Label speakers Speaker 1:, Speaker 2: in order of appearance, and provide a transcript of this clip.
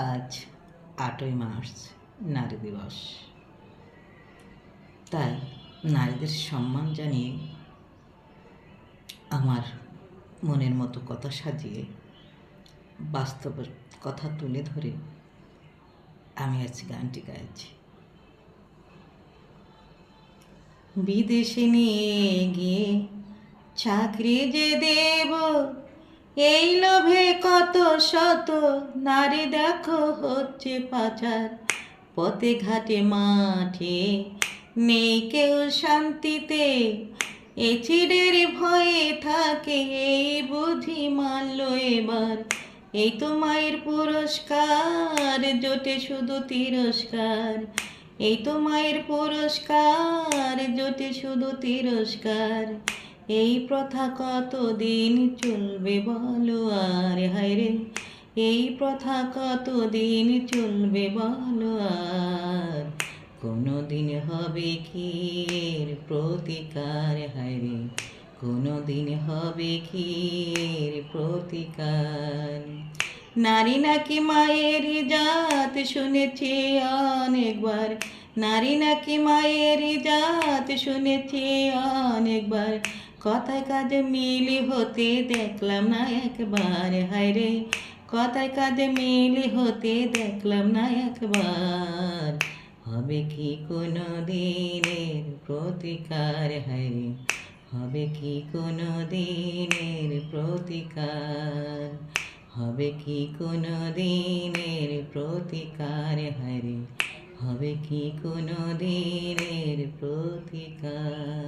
Speaker 1: আজ ৮ই মার্চ নারী দিবস। তাই নারীদের সম্মান জানিয়ে আমার মনের মতো কথা সাজিয়ে বাস্তবের কথা তুলে ধরে আমি আজ গানটি গাইছি। বিদেশে নিয়ে গিয়ে চাকরি যে দেব, এই লোভে কত শত নারী দেখো হচ্ছে পাচার। পথে ঘাটে মাঠে নেই কেউ শান্তিতে, এ চিড়ের ভয়ে থাকে এই বুঝি মানল এবার। এই তো মায়ের পুরস্কার, জোটে শুধু তিরস্কার। এই তো মায়ের পুরস্কার, জোটে শুধু তিরস্কার। এই প্রথা কতদিন চলবে বলো আর, হায়রে এই প্রথা কতদিন চলবে বলো আর। কোনো দিন হবে কি এর প্রতিকার, হায়রে কোনো দিন হবে কি এর প্রতিকার। নারী নাকি মায়ের জাত শুনেছি অনেকবার, নারী নাকি মায়ের জাত শুনেছি অনেকবার। কথায় কাজে মিলি হতে দেখলাম না একবার, হায়রে কথায় কাজে মিলি হতে দেখলাম না একবার। হবে কি কোনো দিনের প্রতিকার, হায়রে হবে কি কোনো দিনের প্রতিকার। হবে কি কোনো দিনের প্রতিকার, হায়রে হবে কি কোনো দিনের প্রতিকার।